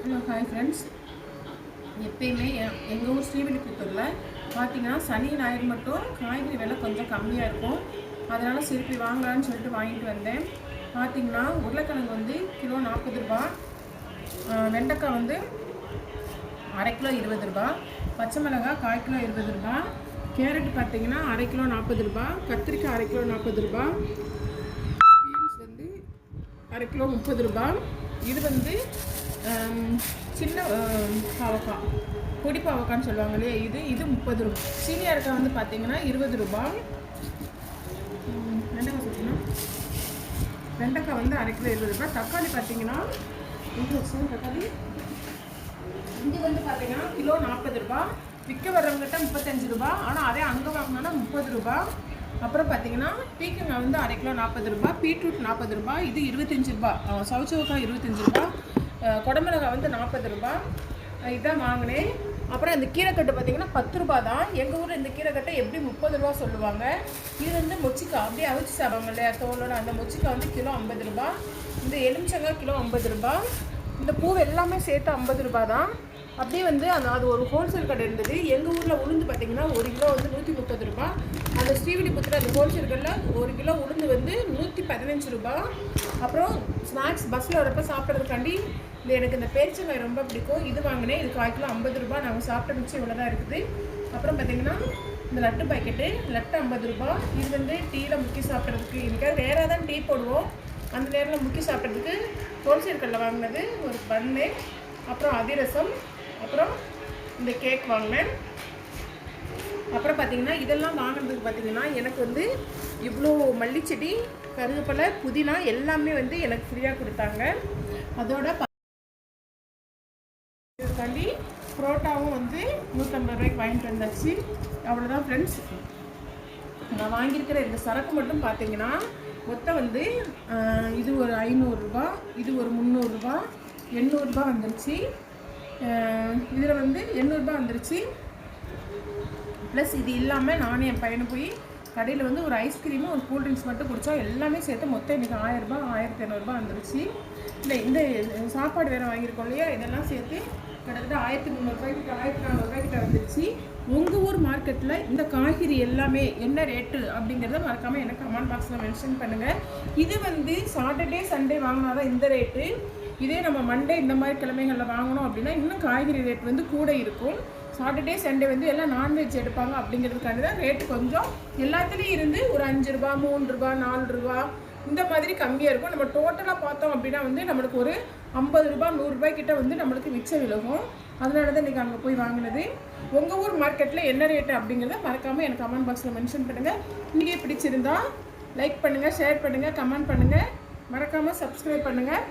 Hello hi friends. எப்பயுமே எங்கள் ஊர் ஸ்ரீவில்லிபுத்தூரில் பார்த்தீங்கன்னா சனி ஞாயிறு மட்டும் காய்கறி விலை கொஞ்சம் கம்மியாக இருக்கும். அதனால் திருப்பி வாங்கலான்னு சொல்லிட்டு வாங்கிட்டு வந்தேன். பார்த்தீங்கன்னா உருளைக்கிழங்கு வந்து கிலோ 40 ரூபா, வெண்டைக்காய் வந்து அரை கிலோ 20 ரூபா, பச்சை மிளகாய் 1/4 கிலோ 20 ரூபா, கேரட் பார்த்தீங்கன்னா அரை கிலோ 40 ரூபா, கத்திரிக்காய் அரை கிலோ 40 ரூபா, பீன்ஸ் வந்து அரை கிலோ 30 ரூபா. இது வந்து சின்ன பாவக்காய், பொடி பாவக்கான்னு சொல்லுவாங்க இல்லையா, இது 30 ரூபா. சீனியருக்காய் வந்து பார்த்தீங்கன்னா 20 ரூபா. வெண்டைக்காய் சொல்லிங்கன்னா வெண்டைக்காய் வந்து அரை கிலோ 20 ரூபா. தக்காளி பார்த்தீங்கன்னா தக்காளி இங்கே வந்து பார்த்தீங்கன்னா கிலோ 40 ரூபா. விற்க வர்றவங்ககிட்ட 35 ரூபா, ஆனால் அதே அங்கே வாங்கினோன்னா 30 ரூபா. அப்புறம் பார்த்தீங்கன்னா பீக்கங்காய் வந்து அரை கிலோ 40 ரூபா, பீட்ரூட் 40 ரூபா, இது 25 ரூபா, சவுச்சவுக்காய் 25 ரூபா, குடமிளகாய் வந்து 40 ரூபா. இதுதான் வாங்கினேன். அப்புறம் இந்த கீரைக்கட்டு பார்த்தீங்கன்னா 10 ரூபா தான். எங்கள் ஊரில் இந்த கீரைக்கட்டை எப்படி 30 ரூபா சொல்லுவாங்க. இது வந்து மொச்சிக்காய் அப்படியே அவிச்சு சாப்பிடுவாங்க இல்லையா தோலோட, அந்த மொச்சிக்காய் வந்து கிலோ 50 ரூபா. இந்த எலுமிச்சங்காய் கிலோ 50 ரூபா. இந்த பூ எல்லாமே சேர்த்து 50 ரூபா தான். அப்படியே வந்து அது ஒரு ஹோல்சேல் கடை இருந்தது. எங்கள் ஊரில் உளுந்து பார்த்தீங்கன்னா 1 கிலோ வந்து 130 ரூபா. அந்த ஸ்ரீவில்லிபுத்தூர் அந்த ஹோல்சேல் கடையில் 1 கிலோ உளுந்து வந்து 115 ரூபா. அப்புறம் ஸ்நாக்ஸ் பஸ்ஸில் வரப்போ சாப்பிட்றதுக்காண்டி எனக்கு இந்த பேரிச்சங்காய் ரொம்ப பிடிக்கும். இது வாங்கினேன். இது 1/4 கிலோ 50 ரூபா. நாங்கள் சாப்பிட்ட மிச்சம் இவ்வளோ தான் இருக்குது. அப்புறம் பார்த்தீங்கன்னா இந்த லட்டு பாக்கெட்டு லட்டு 50 ரூபா. இது வந்து டீயில் முக்கி சாப்பிட்றதுக்கு, இதுக்காக வேறு தான் டீ போடுவோம், அந்த நேரில் முக்கி சாப்பிட்றதுக்கு ஹோல்சேல் கடையில் வாங்கினது. ஒரு பன்னு, அப்புறம் அதிரசம், அப்புறம் இந்த கேக் வாங்கினேன். அப்புறம் பார்த்தீங்கன்னா இதெல்லாம் வாங்கினதுக்கு பார்த்தீங்கன்னா எனக்கு வந்து இவ்வளோ மல்லிச்செடி, கருவேப்பிலை, புதினா எல்லாமே வந்து எனக்கு ஃப்ரீயாக கொடுத்தாங்க. அதோட இதுக்காண்டி புரோட்டாவும் வந்து 150 ரூபாய்க்கு வாங்கிட்டு வந்தாச்சு. அவ்வளோதான் ஃப்ரெண்ட்ஸ். நான் வாங்கியிருக்கிற இந்த சரக்கு மட்டும் பார்த்தீங்கன்னா மொத்தம் வந்து இது ஒரு 500 ரூபா, இது ஒரு 300 ரூபா, 800 ரூபா வந்துருச்சு. இதில் வந்து 800 ரூபா வந்துருச்சு. ப்ளஸ் இது இல்லாமல் நானும் என் பையனை போய் கடையில் வந்து ஒரு ஐஸ்கிரீமும் ஒரு கூல்ட்ரிங்க்ஸ் மட்டும் குடித்தோம். எல்லாமே சேர்த்து மொத்தம் இன்றைக்கி 1000 ரூபா 1500 ரூபா வந்துருச்சு. இல்லை இந்த சாப்பாடு வேறு வாங்கியிருக்கோம் இல்லையா, இதெல்லாம் சேர்த்து கிட்டத்தட்ட 1300 ரூபாய்க்கு 1400 ரூபாய்க்கிட்ட வந்துருச்சு. உங்கள் ஊர் மார்க்கெட்டில் இந்த காய்கறி எல்லாமே என்ன ரேட்டு அப்படிங்கிறத மறக்காமல் எனக்கு கமெண்ட் பாக்ஸில் மென்ஷன் பண்ணுங்கள். இது வந்து சாட்டர்டே சண்டே வாங்கினா தான் இந்த ரேட்டு. இதே நம்ம மண்டே இந்த மாதிரி கிழமைகளில் வாங்கணும் அப்படின்னா இன்னும் காய்கறி ரேட் வந்து கூட இருக்கும். சாட்டர்டே சண்டே வந்து எல்லாம் நான்வெஜ் எடுப்பாங்க அப்படிங்கிறதுக்காண்டி தான் ரேட்டு கொஞ்சம் எல்லாத்துலேயும் இருந்து ஒரு 5 ரூபா 3 ரூபா 4 ரூபா இந்த மாதிரி கம்மியாக இருக்கும். நம்ம டோட்டலாக பார்த்தோம் அப்படின்னா வந்து நம்மளுக்கு ஒரு 50 ரூபா 100 ரூபாய்க்கிட்ட வந்து நம்மளுக்கு மிச்சம் விலகும். அதனால தான் இன்றைக்கி அங்கே போய் வாங்கினது. உங்கள் ஊர் மார்க்கெட்டில் என்ன ரேட்டு அப்படிங்கிறத மறக்காமல் எனக்கு கமெண்ட் பாக்ஸில் மென்ஷன் பண்ணுங்கள். வீடியோ பிடிச்சிருந்தா லைக் பண்ணுங்கள், ஷேர் பண்ணுங்கள், கமெண்ட் பண்ணுங்கள், மறக்காமல் சப்ஸ்கிரைப் பண்ணுங்கள்.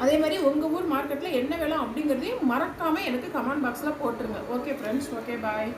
அதே மாதிரி உங்கள் ஊர் மார்க்கெட்டில் என்ன வேலை அப்படிங்கிறதையும் மறக்காமல் எனக்கு கமெண்ட் பாக்ஸில் போட்டுருங்க. Okay friends, okay bye.